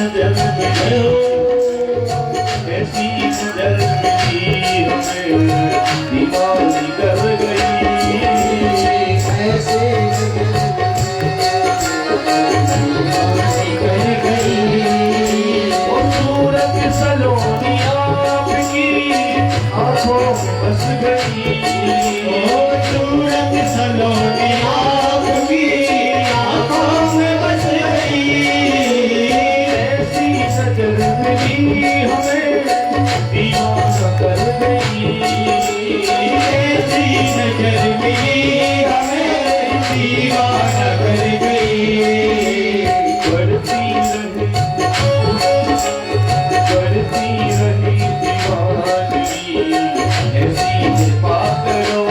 नजर मिले ऐसी नजर मिली हमें दीवानी कर गई ऐसे कर गई खूबसूरत सलोनी आपकी आंखों में बस गई खूबसूरत सलोनी आपकी आंखों में बस गई ऐसी नजर मिली हमें दीवाना कर गई ऐसी नजर मिली हमें दीवाना कर गई बढ़ती रही दीवानगी ऐसी कृपा करो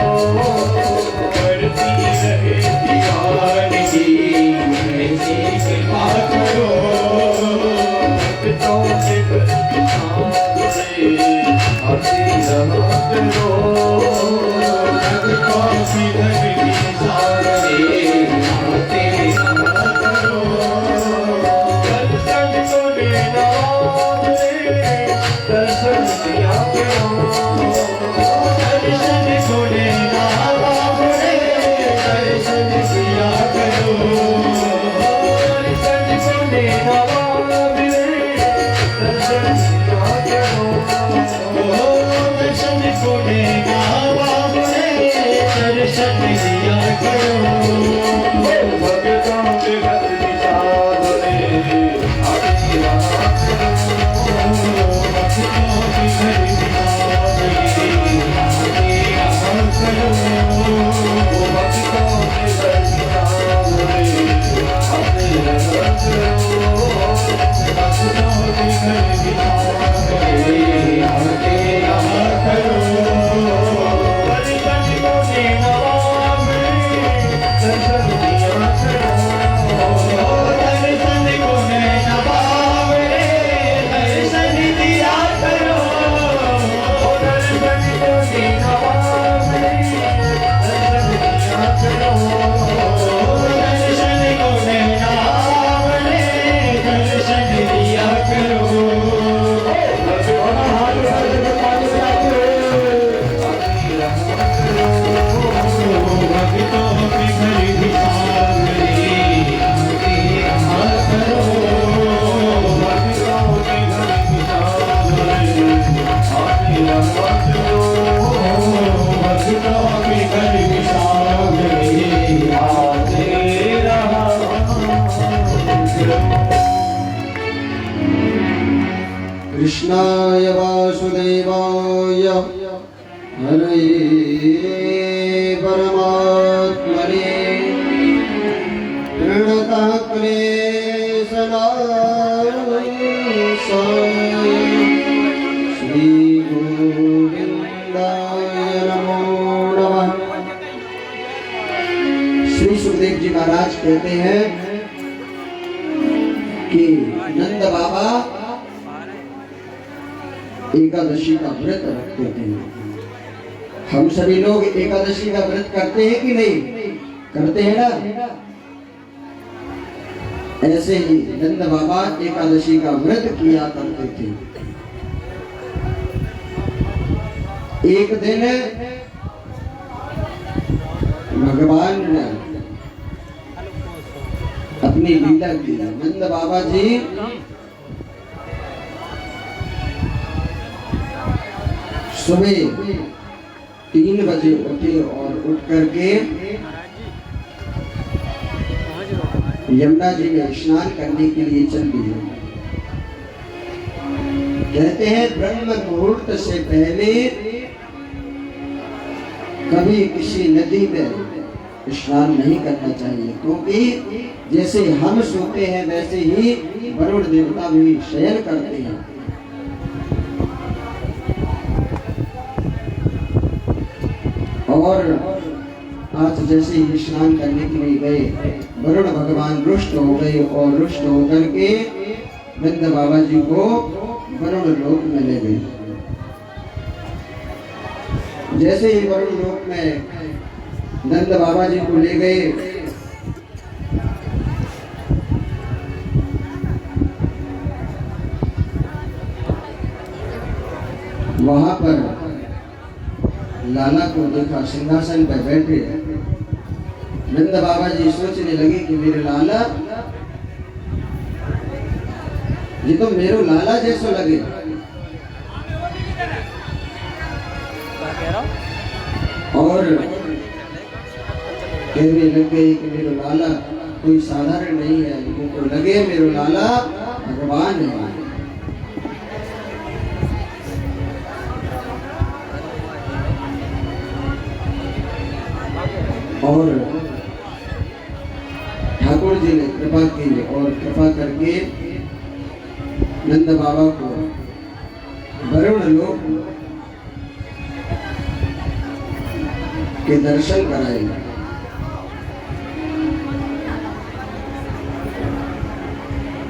बढ़ती रहे दीवानगी ऐसी कृपा करो भक्तों के आती रहा करो भक्तों की धरती सारे आते रहा करो दर्शन को देना दर्शन दिया करो दर्शन को देना दर्शन दिया करो दर्शन को देना दर्शन दिया करो दर्शन को देना दर्शन दिया करो भगतों के घर निशान आती रहा करो भक्तों के घर निशान आती रहा करो भक्तों के घर निशान आती रहा करो भक्तों के घर निशान आते रहा करो दर्शन को देना दर्शन दिया करो दर्शन को देना दर्शन दिया करो दर्शन को देना दर्शन दिया करो दर्शन को देना दर्शन दिया करो भक्तों के घर भी सामने आते रहा करो भक्तों के घर भी सामने आते रहा करो भक्तों के घर भी सामने आते रहा कृष्णाय वासुदेवाय हरये परमात्मने प्रणतः क्लेशनाशाय श्री गोविंदाय नमो नमः। श्री सुखदेव जी महाराज कहते हैं कि नंद बाबा एकादशी का व्रत रखते थे। हम सभी लोग एकादशी का व्रत करते हैं कि नहीं करते हैं ना। ऐसे ही नंद बाबा एकादशी का व्रत किया करते थे। एक दिन भगवान ने अपनी लीला की। नंद बाबा जी सुबह 3 बजे उठे और उठ करके यमुना जी में स्नान करने के लिए चल दिए। कहते हैं ब्रह्म मुहूर्त से पहले कभी किसी नदी में स्नान नहीं करना चाहिए, क्योंकि जैसे हम सोते हैं वैसे ही वरुण देवता भी शयन करते हैं। और आज जैसे ही स्नान करने के लिए गए, वरुण भगवान रुष्ट हो गए और रुष्ट होकर के नंद बाबा जी को वरुण लोक में ले गए। जैसे ही वरुण लोक में नंद बाबा जी को ले गए, वहां पर लाला को देखा सिंहासन पर बैठे। नंद बाबा जी सोचने लगे कि मेरे लाला, ये तो मेरो लाला जैसो लगे। और कहने लग गए कि मेरो लाला कोई साधारण नहीं है, उनको लगे मेरो लाला भगवान है। और ठाकुर जी ने कृपा की और कृपा करके नंद बाबा को वरुण लोक के दर्शन कराए।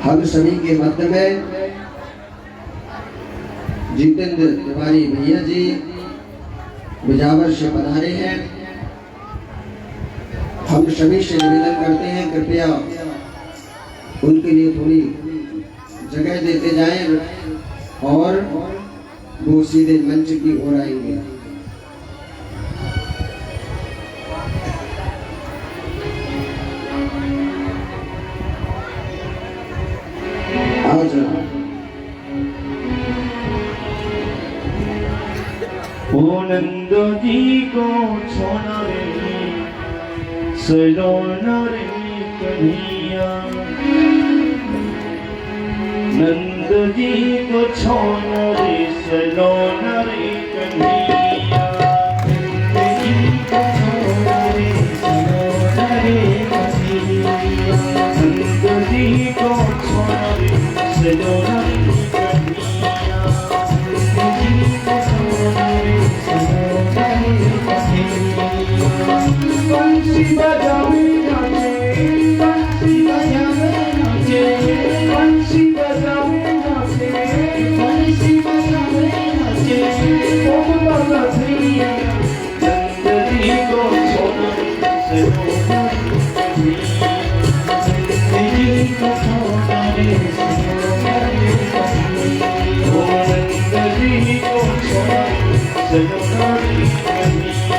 हम सभी के मध्य में जितेंद्र तिवारी भैया जी बिजावर से पधारे हैं। हम सभी से निवेदन करते हैं कृपया उनके लिए थोड़ी जगह देते जाएं और वो सीधे मंच की ओर आएंगे। ओ नंद जी को छोना रे सलोना रे कन्हैया, नंद जी को छोना रे सलोना रे कन्हैया, नंद जी को छोना रे सलोना रे कन्हैया, नंद जी को छोना रे सलोना रे कन्हैया, नंद जी को छोना रे सलोना रे कन्हैया। बंसी बजावे नाचे, बंसी बजावे नाचे, बंसी बजावे नाचे, बंसी बजावे नाचे, ओ बाबा भैया, नंद जी को छोना रे सलोना रे कन्हैया, नंद जी को छोना रे सलोना रे कन्हैया, ओ नंद जी को छोना रे सलोना रे कन्हैया।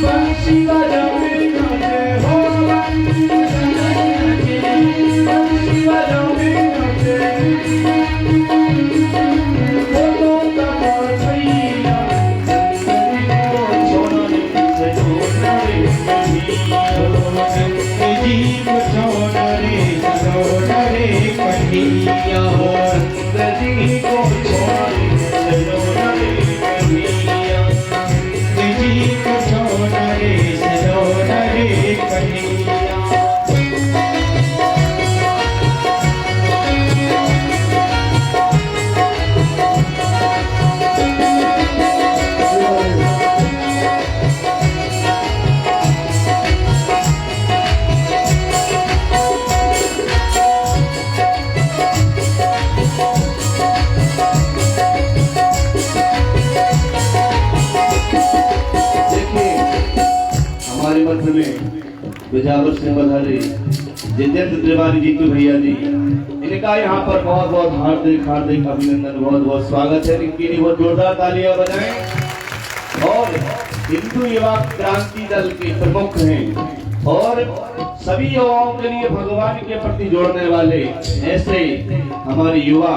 बंसी बजावे नाचे, हो बंसी बजावे नाचे, बंसी बजावे नाचे, ओ तो कमर भैया, छोना रे सलोना रे कन्हैया, नंद जी को छोना रे सलोना रे कन्हैया, नंद जी को छोना रे सलोना रे कन्हैया, नंद जी को छोना रे सलोना रे कन्हैया। हमारे मध्य में बिजावर से पधारे जितेंद्र तिवारी जी के भैया जी, इनका यहाँ पर बहुत बहुत हार्दिक हार्दिक अभिनंदन, बहुत बहुत स्वागत है। इनकी लिए बहुत जोरदार तालियां बजाएं। और हिंदू युवा क्रांति दल के प्रमुख हैं और सभी युवाओं के लिए भगवान के प्रति जोड़ने वाले ऐसे हमारे युवा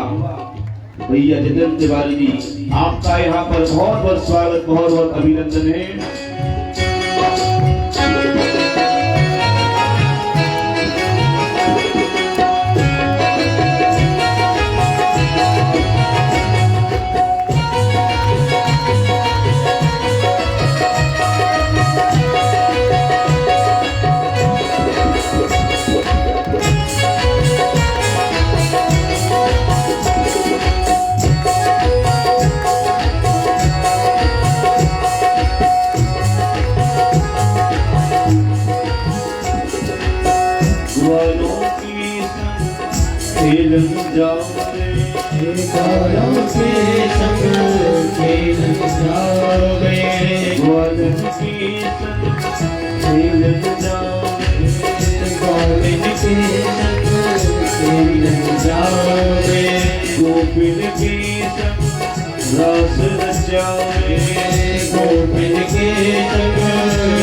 भैया जितेंद्र तिवारी जी, आपका यहाँ पर बहुत बहुत स्वागत, बहुत बहुत अभिनंदन है। खेल जाओ रे, ग्वालों के संग खेल जाओ रे, ग्वालों के संग खेल जाओ रे, ग्वालों के संग गोपिन के संग रास रचावे, गोपिन के संग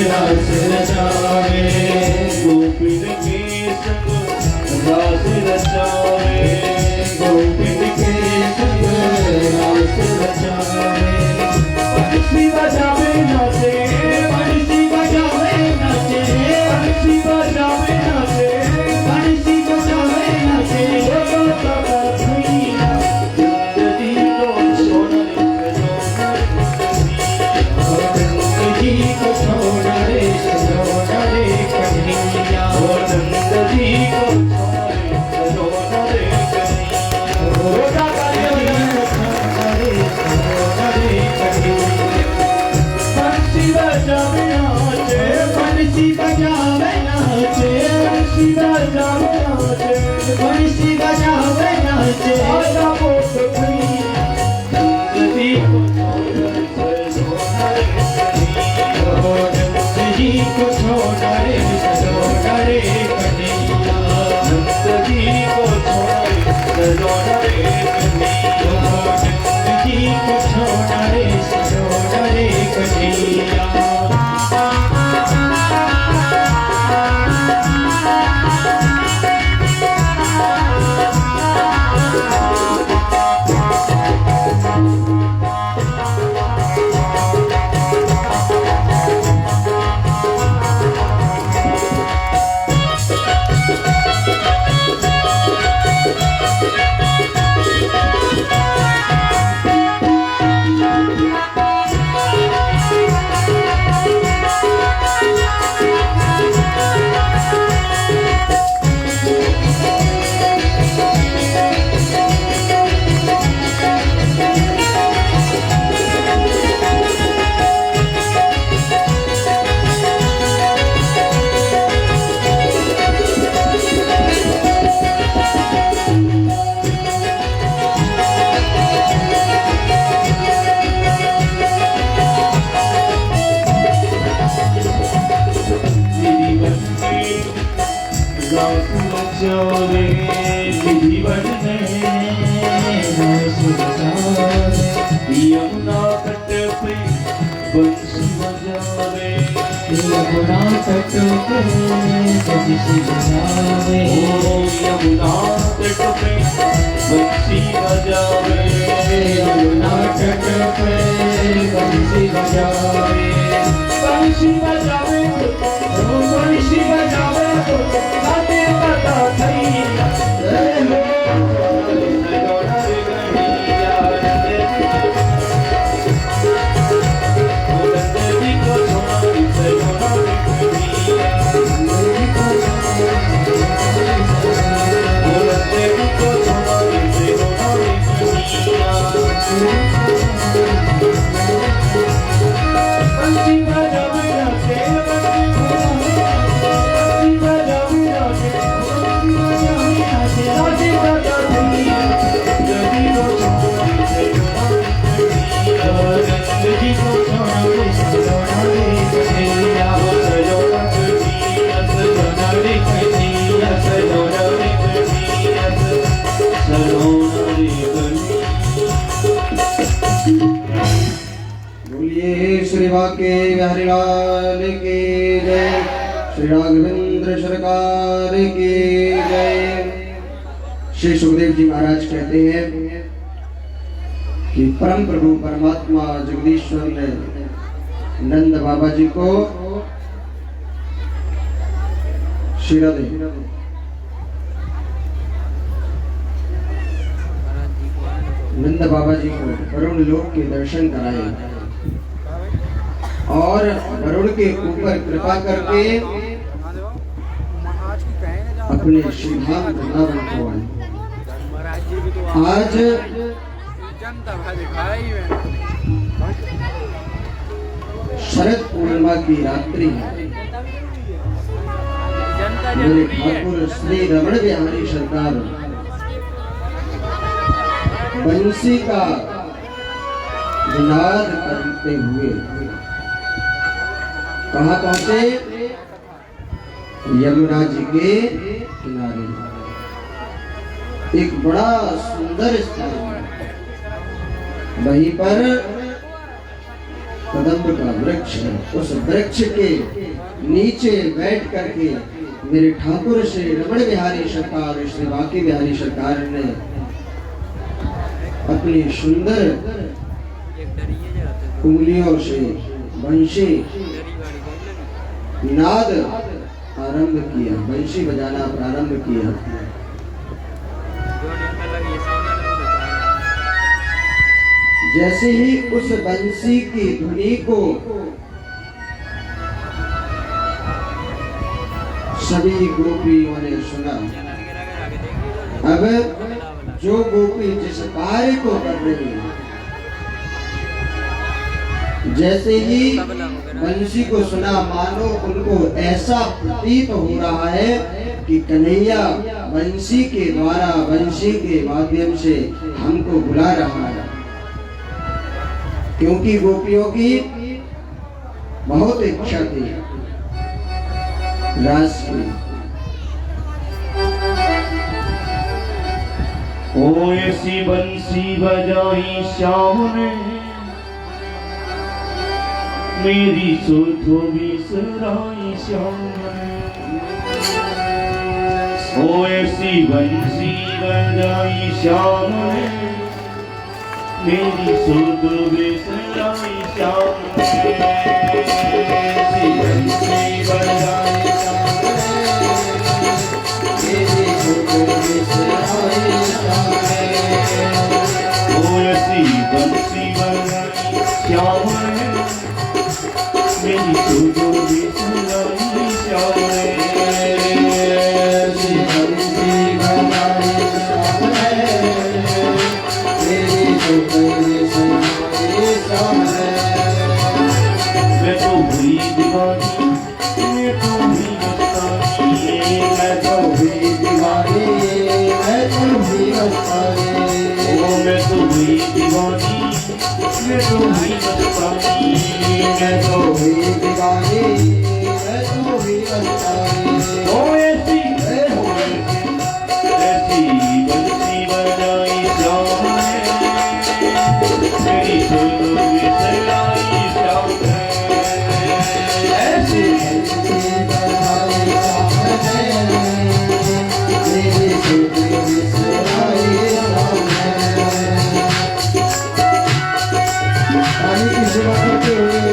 रास रचावे, गोपिन के संग रास रचावे, गोपिन के संग रास रचावे। बंसी बजावे नाचे, बंसी बजावे नाचे, बंसी बजावे नाचे, बंसी बजावे नाचे। नंद जी को छोड़ा रे सजोना रे कन्हैया, नंद जी को छोड़ा रे सजोना रे कन्हैया। बंसी बजावे नाचे, बंसी बजावे नाचे, बंसी बजावे नाचे, बंसी बजावे नाचे। आजा बोल कन्हैया, नंद जी को छोड़ा रे सजोना रे कन्हैया, नंद जी को छोड़ा रे सजोना रे कन्हैया, नंद जी को छोड़ा रे सजोना रे कन्हैया, नंद जी को छोड़ा रे सजोना रे कन्हैया। बजावे जीवन में रास बजावे, यमुना तट पे बंसी बजावे, यमुना तट पे बंसी बजावे, यमुना तट पे बंसी बजावे, यमुना तट पे बंसी बजावे। बंसी बजावे बंसी बजावे गाते गाता थैया जय हो सजोना रे कन्हैया, नंद जी को छोड़ा रे सजोना रे कन्हैया, नंद जी को छोड़ा रे सजोना रे कन्हैया। बंसी बजावे नाचे, बंसी बजावे नाचे, नाचे गाता थैया नंद जी को छोड़ा रे सजोना रे कन्हैया, नंद जी को छोड़ा रे सजोना रे कन्हैया, सजोना कन्हैया सजोना रे कन्हैया, सजोना रे कन्हैया सजोना रे कन्हैया। बोलिए श्री बाके बिहारी लाल की जय, श्री राघवेंद्र सरकार की जय। श्री सुखदेव जी महाराज कहते हैं कि परम प्रभु परमात्मा जगदीश्वर ने नंद बाबा जी को शिरा दे नंद बाबा जी को वरुण लोक के दर्शन कराए और वरुण के ऊपर कृपा करके अपने श्री धाम वृंदावन को आए। आज शरद पूर्णिमा की रात्रि है। मेरे ठाकुर श्री रमण बिहारी सरकार बंसी का विनाद करते हुए कहाँ पहुंचे? यमुना जी के किनारे। एक बड़ा सुंदर स्थान है। वहीं पर कदम्ब का वृक्ष है। उस वृक्ष के नीचे बैठ करके मेरे ठाकुर श्री रमण बिहारी सरकार, श्री बांके बिहारी सरकार ने अपनी सुंदर उंगलियों से बंशी नाद आरंभ किया, बंशी बजाना प्रारंभ किया। जैसे ही उस बंसी की धुनी को सभी गोपियों ने सुना, अब जो गोपी जिस कार्य को कर रही है, जैसे ही बंसी को सुना, मानो उनको ऐसा प्रतीत हो रहा है कि कन्हैया बंसी के द्वारा, बंसी के माध्यम से हमको बुला रहा है। क्योंकि गोपियों की बहुत इच्छा थी रास की। ओ ऐसी बंसी बजाई श्याम ने, मेरी सुधो बिसराई श्याम ने। ओ ऐसी बंसी बजाई श्याम ने, मेरी सुधो बिसराई श्याम ने। ऐसी बंसी बजाई श्याम ने, मेरी सुधो बिसराई श्याम ने। ओ ऐसी बंसी बजाई श्याम ने, मेरी सुधो बिसराई श्याम ने। ऐसी बंसी बजाई श्याम ने, मेरी सुधो बिसराई श्याम ने। मैं तो हुई दीवानी, मैं तो हुई मस्तानी, मैं तो हुई दीवानी, मैं तो हुई मस्तानी। ओ मैं तो हुई दीवानी, मैं तो हुई मस्तानी, मैं तो हुई दीवानी, मैं तो हुई मस्तानी। ओ ऐसी बंसी बजाई श्याम ने, मेरी सुधो बिसराई श्याम ने। ऐसी बंसी बजाई श्याम ने, मेरी सुधो बिसराई श्याम ने। पानी की सेवा करते हुए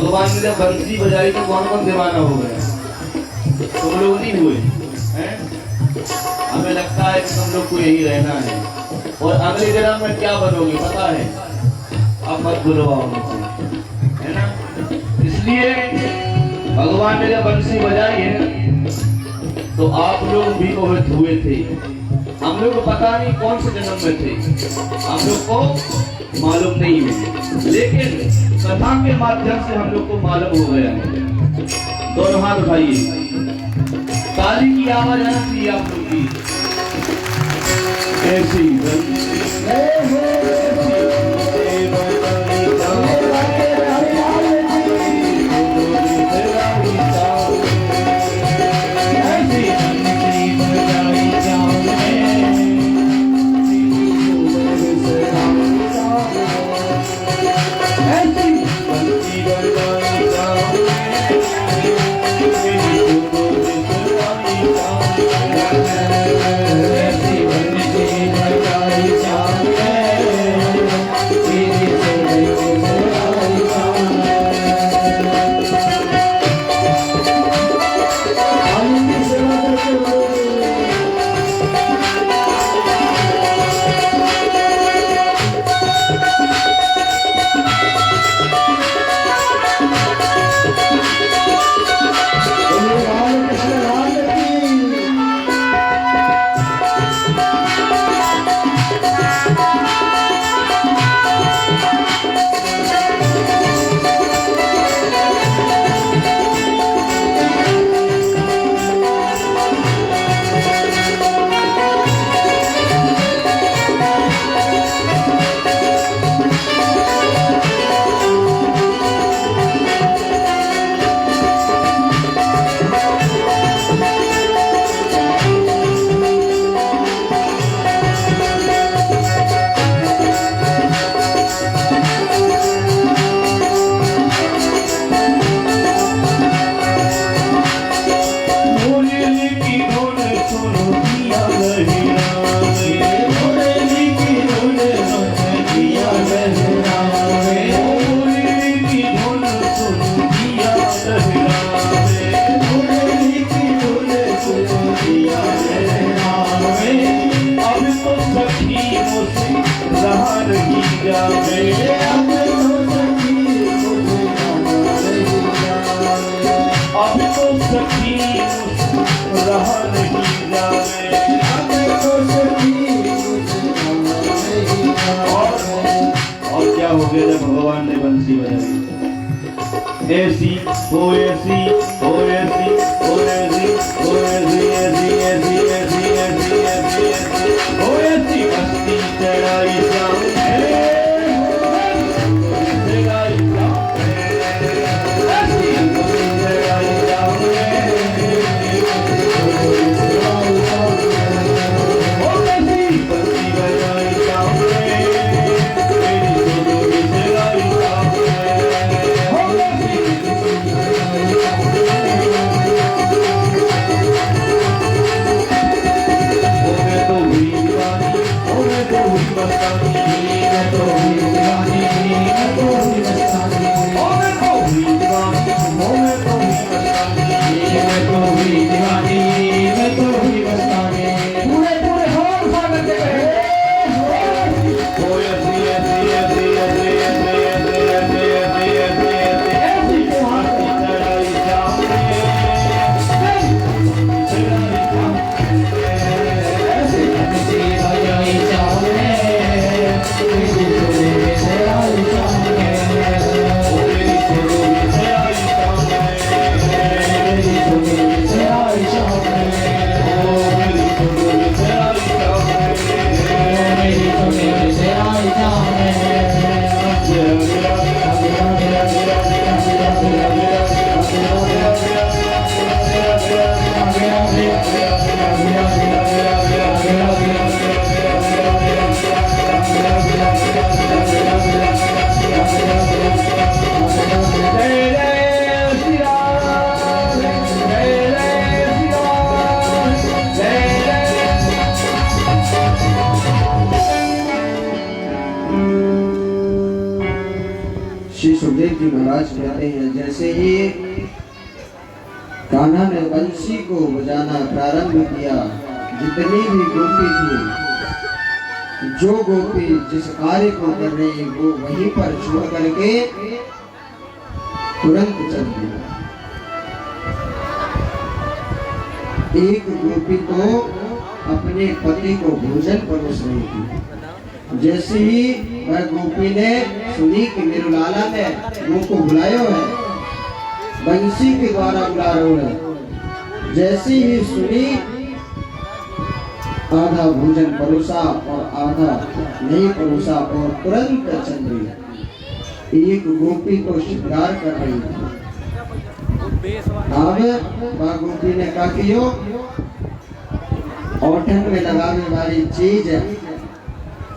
भगवान ने जब बंसी बजाई तो कौन कौन दीवाना हो गया? तुम लोग नहीं हुए हैं? हमें लगता है कि तुम लोग को यही रहना है और अगले जन्म में क्या बनोगे पता है? अब मत बुलवाओ मुझे, है ना? इसलिए भगवान ने जब बंसी बजाई है तो आप लोग भी मोहित हुए थे। हम लोग को पता नहीं कौन से जन्म में थे, हम लोग को मालूम नहीं है, लेकिन कथा के माध्यम से हम लोग को मालूम हो गया है। दोनों हाथ उठाइए, ताली की आवाज आना चाहिए आप लोग की। ऐसी भगवान ने बंसी बजाई। ऐसी हो ऐसी हो ऐसी हो ऐसी हो ऐसी ऐसी ऐसी ऐसी ऐसी ऐसी ऐसी हो ऐसी बस्ती चढ़ाई जाऊं जी महाराज कहते हैं जैसे ही कान्हा ने बंसी को बजाना प्रारंभ किया, जितनी भी गोपी थी, जो गोपी जिस कार्य को कर रही वो वहीं पर छोड़ करके तुरंत चल दी। एक गोपी तो अपने पति को भोजन परोस रही थी। जैसे ही वह गोपी ने सुनी कि मेरे लाला ने वो को बुलायो है, बंसी के द्वारा बुला रहा है, जैसे ही सुनी आधा भोजन परोसा और आधा नहीं परोसा और तुरंत चल रही। एक गोपी तो शिकार कर रही थी। अब वह गोपी ने कहा कि यो औठन में लगाने वाली चीज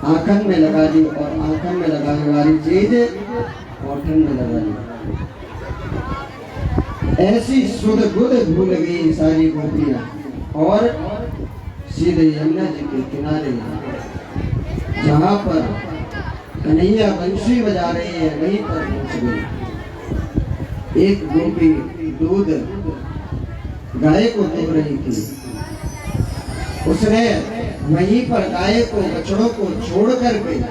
आंखन में लगा दी और आंखन में लगाने वाली चीज औठन में लगा दी। ऐसी सुध बुध भूल गई सारी गोपियां और सीधे यमुना जी के किनारे जहाँ पर कन्हैया बंसी बजा रही है वहीं पर पहुंच गई। एक गोपी दूध गाय को दे रही थी, उसने वहीं पर गाय को बछड़ों को छोड़ कर गई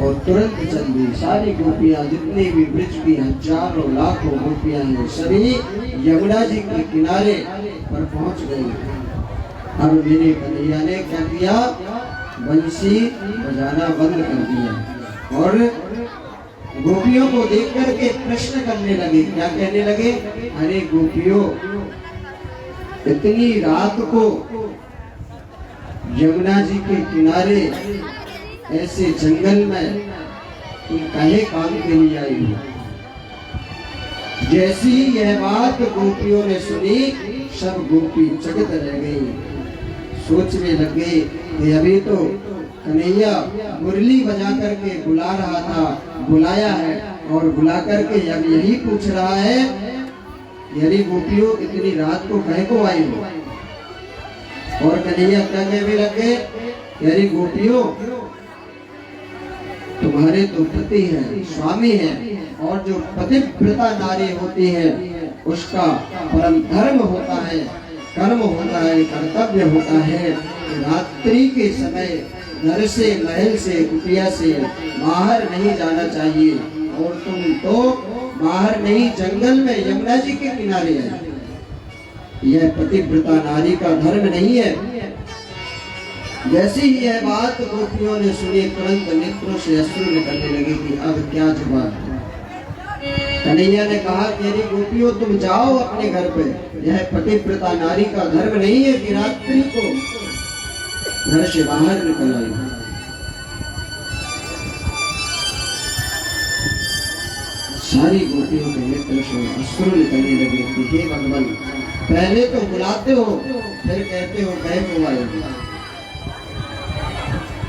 और तुरंत चल गई। सारी गोपियां जितनी भी ब्रज की हजारों लाखों गोपियां हैं सभी यमुना जी के किनारे पर पहुंच गई। अब मेरे कन्हैया ने क्या किया, बंसी बजाना बंद कर दिया और गोपियों को देख करके प्रश्न करने लगे। क्या कहने लगे, अरे गोपियों, इतनी रात को यमुना जी के किनारे ऐसे जंगल में तुम काहे काम के लिए आई हो? जैसी यह बात गोपियों ने सुनी, सब गोपी चकित रह गई। सोचने लगे कि अभी तो कन्हैया मुरली बजा करके बुला रहा था, बुलाया है और बुला करके अब यही पूछ रहा है कि अरे गोपियों, इतनी रात को कह को आई हो? और कन्हैया कहने भी लगे, अरे गोपियों, तुम्हारे तो पति हैं, स्वामी हैं, और जो पतिव्रता नारी होती है उसका परम धर्म होता है, कर्म होता है, कर्तव्य होता है। रात्रि के समय घर से, महल से, कुटिया से बाहर नहीं जाना चाहिए और तुम तो बाहर नहीं, जंगल में यमुना जी के किनारे है। यह पतिव्रता नारी का धर्म नहीं है। जैसे ही यह बात गोपियों ने सुनी, तुरंत नेत्रों से अश्रु निकलने लगे कि अब क्या जवाब। कन्हैया ने कहा कि अरे गोपियों, तुम जाओ अपने घर पे। यह पतिव्रता नारी का धर्म नहीं है कि रात्रि को घर से बाहर निकल आई। सारी गोपियों के नेत्र से अश्रु निकलने लगे कि हे भगवान, पहले तो बुलाते हो, फिर कहते हो कह को आए।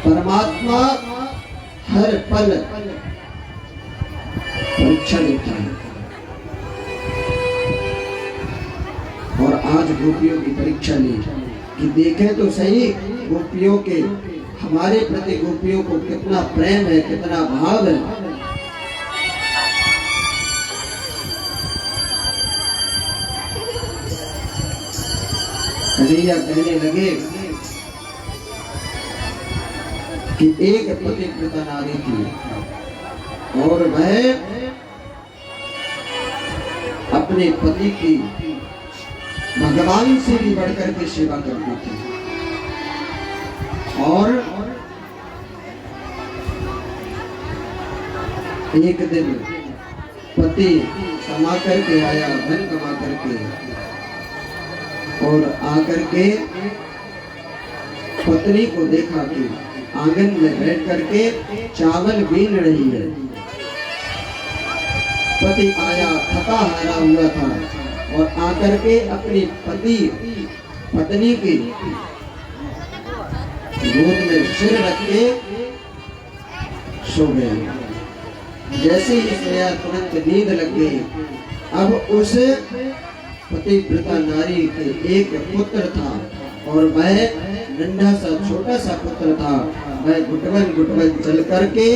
परमात्मा हर पल परीक्षा लेता है और आज गोपियों की परीक्षा ली कि देखें तो सही गोपियों के, हमारे प्रति गोपियों को कितना प्रेम है, कितना भाव है। कन्हैया कहने लगे कि एक पतिव्रता नारी थी और वह अपने पति की भगवान से भी बढ़कर के सेवा करती थी और एक दिन पति कमा करके आया, धन कमा करके, और आकर के पत्नी को देखा कि आंगन में बैठ करके चावल बीन रही है। पति आया, थका हारा हुआ था और आकर के अपनी पत्नी की गोद में सिर रख के सो गया। जैसे ही सोया तुरंत नींद लग गई। अब उस पतिव्रता नारी के एक पुत्र था और वह नन्हा सा छोटा सा पुत्र था। वह गुटवन गुटवन चल करके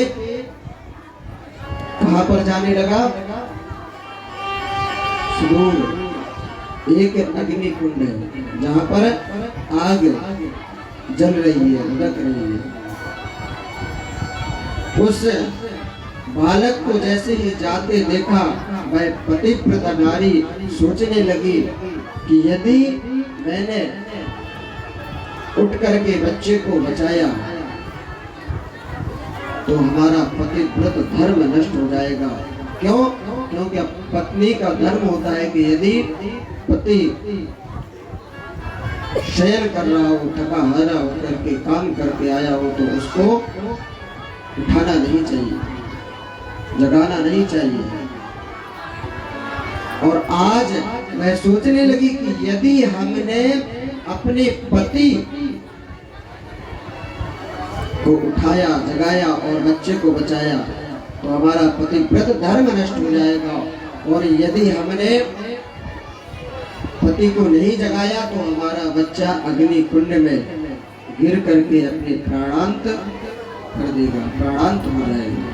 कहाँ पर जाने लगा? सुदूर एक अग्नि कुंड है जहाँ पर आग जल रही है, भड़क रही है। उस बालक को जैसे ही जाते देखा, वह पतिव्रता नारी सोचने लगी कि यदि मैंने उठ करके बच्चे को बचाया तो हमारा पतिव्रत धर्म नष्ट हो जाएगा। क्यों? क्योंकि पत्नी का धर्म होता है कि यदि पति शयन कर रहा हो, थका हारा होकर के काम करके आया हो तो उसको उठाना नहीं चाहिए, जगाना नहीं चाहिए। और आज मैं सोचने लगी कि यदि हमने अपने पति को उठाया, जगाया और बच्चे को बचाया तो हमारा पतिव्रत धर्म नष्ट हो जाएगा। और यदि हमने पति को नहीं जगाया तो हमारा बच्चा अग्नि कुंड में गिर करके अपने प्राणांत कर देगा, प्राणांत हो जाएगा।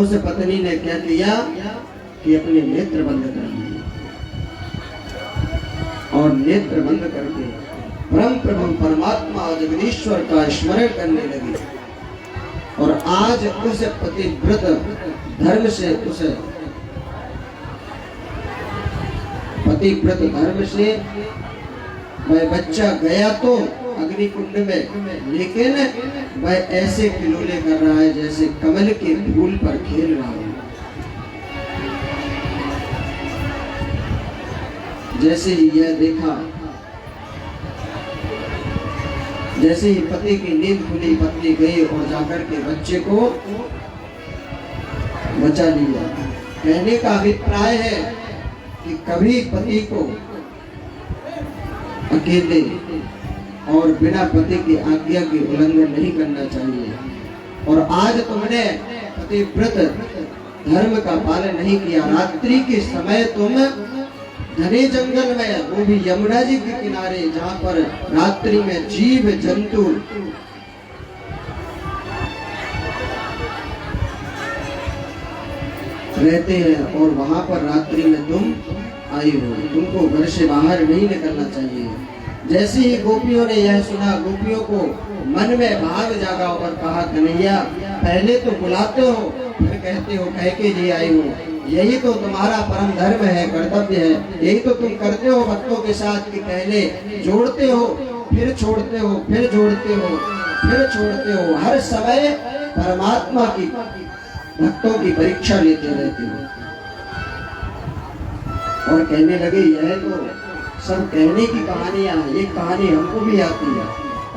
उस पत्नी ने क्या किया कि अपने नेत्र बंद कर दिए और नेत्र बंद करके परम प्रभु परमात्मा जगदीश्वर का स्मरण करने लगी। और आज उस पतिव्रत धर्म से, उस पतिव्रत धर्म से वह बच्चा गया तो अग्नि कुंड में, लेकिन वह ऐसे खिलौने कर रहा है जैसे कमल के फूल पर खेल रहा है। जैसे ही यह देखा, जैसे ही पति की नींद खुली, पत्नी गई और जाकर के बच्चे को बचा लिया। कहने का अभिप्राय है कि कभी पति को अकेले और बिना पति की आज्ञा के उल्लंघन नहीं करना चाहिए। और आज तुमने पतिव्रत धर्म का पालन नहीं किया। रात्रि के समय तुम घने जंगल में, वो भी यमुना जी के किनारे, जहाँ पर रात्रि में जीव जंतु रहते हैं, और वहां पर रात्रि में तुम आई हो। तुमको घर से बाहर नहीं निकलना चाहिए। जैसे ही गोपियों ने यह सुना, गोपियों को मन में भाव जागा और कहा, कन्हैया पहले तो बुलाते हो, फिर कहते हो कह के लिए आई हो। यही तो तुम्हारा परम धर्म है, कर्तव्य है। यही तो तुम करते हो भक्तों के साथ कि पहले जोड़ते हो, फिर छोड़ते हो, फिर जोड़ते हो, फिर छोड़ते हो। हर समय परमात्मा की भक्तों की परीक्षा लेते रहते हो। और कहने लगे, यह तो सब कहने की कहानियां हैं, ये कहानी हमको भी आती है।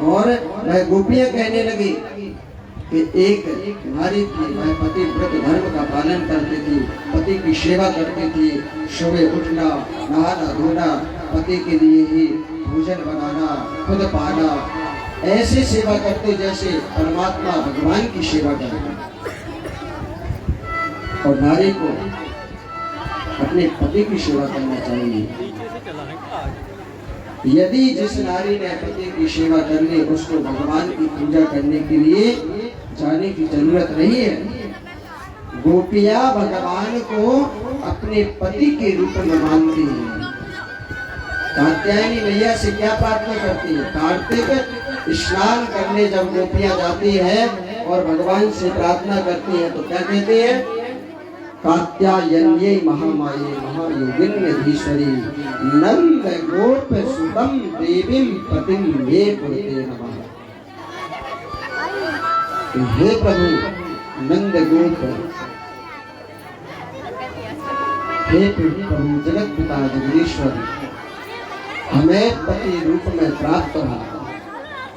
और वह गोपियां कहने लगी कि एक नारी थी, वह पतिव्रत धर्म का पालन करती थी, पति की सेवा करती थी। सुबह उठना, नहाना धोना, पति के लिए ही भोजन बनाना, खुद पाना, ऐसे सेवा करते जैसे परमात्मा भगवान की सेवा करते। और नारी को अपने पति की सेवा करना चाहिए। यदि जिस नारी ने पति की सेवा कर ली, उसको भगवान की पूजा करने के लिए जाने की जरूरत नहीं है। गोपियां भगवान को अपने पति के रूप में मानती हैं। कात्यायनी मैया से क्या प्रार्थना करती है? कार्तिक स्नान करने जब गोपियां जाती है और भगवान से प्रार्थना करती है तो क्या कहती है? कात्यायन्यै महामाये महायोगिन्यधीश्वरी नंद गोप सुतम देवीं पतिं मे कुरुते नमः। हे प्रभु नंद गोप, हे प्रभु जगत पिता जगदीश्वर, हमें पति रूप में प्राप्त हो।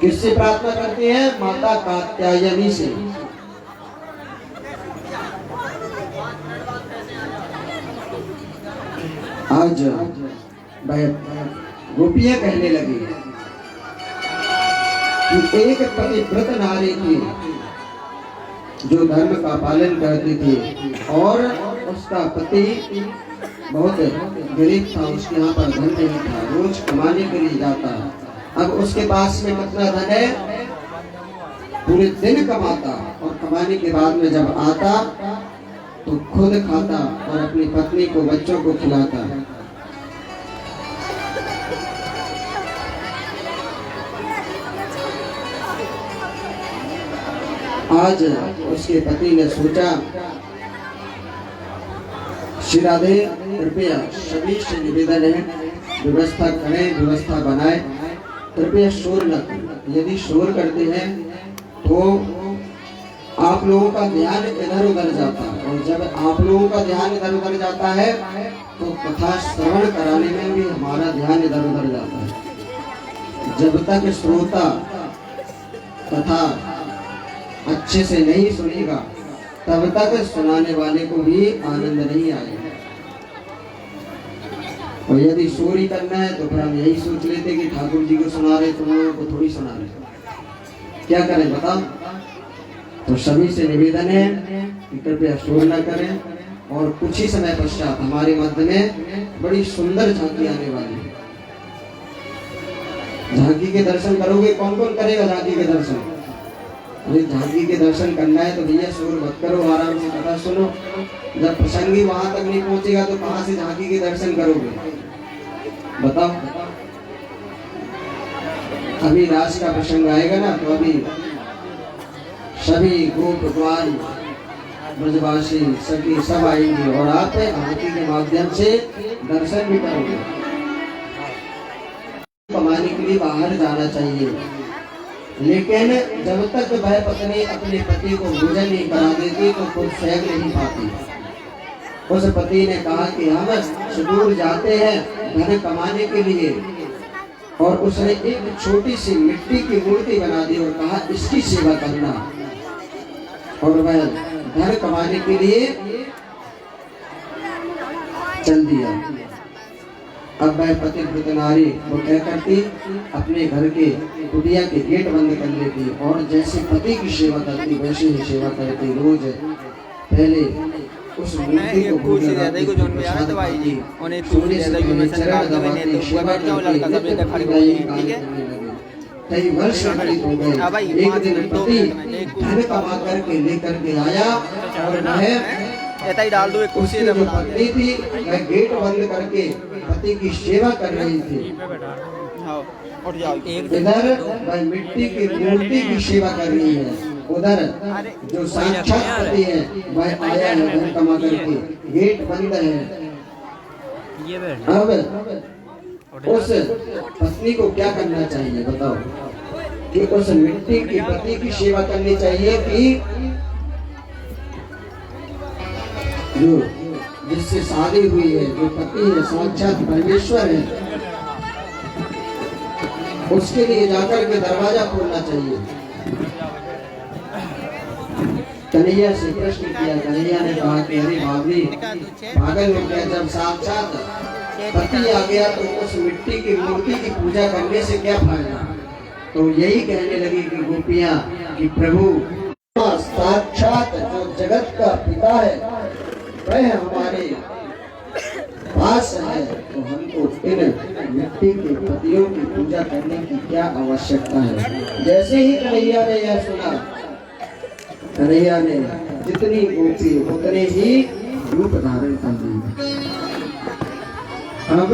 किससे प्रार्थना करती है? माता कात्यायनी से। आज गोपियां कहने लगी कि एक पतिव्रत नारी थी जो धर्म का पालन करती थी और उसका पति बहुत गरीब था, उसके यहाँ पर धन नहीं था, रोज कमाने के लिए जाता। अब उसके पास में कितना धन है? पूरे दिन कमाता और कमाने के बाद में जब आता तो खुद खाता और अपनी पत्नी को, बच्चों को खिलाता। आज उसके पति ने सोचा, श्री राधे कृपया सभी से निवेदन है, व्यवस्था करें, व्यवस्था बनाए, कृपया शोर न करें। यदि शोर करते हैं तो आप लोगों का ध्यान इधर उधर जाता है, और जब आप लोगों का ध्यान इधर उधर जाता है तो कथा श्रवण कराने में भी हमारा ध्यान इधर उधर जाता है। जब तक श्रोता कथा अच्छे से नहीं सुनेगा तब तक सुनाने वाले को भी आनंद नहीं आएगा। और यदि चोरी करना है तो फिर हम यही सोच लेते कि ठाकुर जी को सुना रहे, तुम लोगों को थोड़ी सुना रहे, क्या करें बताओ। तो सभी से निवेदन है कि कृपया शोर न करें, और कुछ ही समय पश्चात हमारे मध्य में बड़ी सुंदर झांकी आने वाली है। झांकी के दर्शन करोगे? कौन कौन करेगा झांकी के दर्शन? अरे झांकी के दर्शन करना है तो भैया शोर मत करो, आराम से कथा सुनो। जब प्रसंगी वहां तक नहीं पहुंचेगा तो कहां से झांकी के दर्शन करोगे बताओ। अभी रास का प्रसंग आएगा ना, तो अभी सभी गोप ग्वाल ब्रजवासी सभी सब आएंगे और आप झांकी के माध्यम से दर्शन भी करोगे। कमाने के लिए बाहर जाना चाहिए, लेकिन जब तक वह पत्नी अपने पति को भोजन नहीं करा देती तो खुद सहग नहीं पाती। उस पति ने कहा कि हम सुदूर जाते हैं धन कमाने के लिए, और उसने एक छोटी सी मिट्टी की मूर्ति बना दी और कहा इसकी सेवा करना, और वह धन कमाने के लिए चल दिया। अब वह पतिव्रत नारी वो क्या करती, अपने घर के कुटिया के गेट बंद कर लेती और जैसे पति की सेवा करती वैसे ही सेवा करती। रोज पहले उस मूर्ति को पूजा करती, कई वर्ष व्यतीत हो गए। एक दिन पति धन कमा करके लेकर के आया और वह डाल दो, उसकी जो पत्नी थी वह गेट बंद करके पति की सेवा कर रही थी। इधर वह मिट्टी की मूर्ति की सेवा कर रही है, उधर जो साक्षात पति है वह आया है धन कमा करके, गेट बंद है। अब उस पत्नी को क्या करना चाहिए बताओ, कि उस मिट्टी की पति की सेवा करनी चाहिए कि जो जिससे शादी हुई है, जो पति है साक्षात परमेश्वर है, उसके लिए जाकर के दरवाजा खोलना चाहिए। कन्हैया से प्रश्न किया, कन्हैया ने कहा कि अरे बाबरी पागल हो गया, जब साक्षात पति आ गया तो उस मिट्टी की मूर्ति की पूजा करने से क्या फायदा। तो यही कहने लगी कि गोपियां कि प्रभु साक्षात जो जगत का पिता है वह हमारे पास है, तो हमको इन मिट्टी के पतियों की पूजा करने की क्या आवश्यकता है। जैसे ही कन्हैया ने यह सुना, कन्हैया ने जितनी गोपी उतने ही रूप धारण कर दी। अब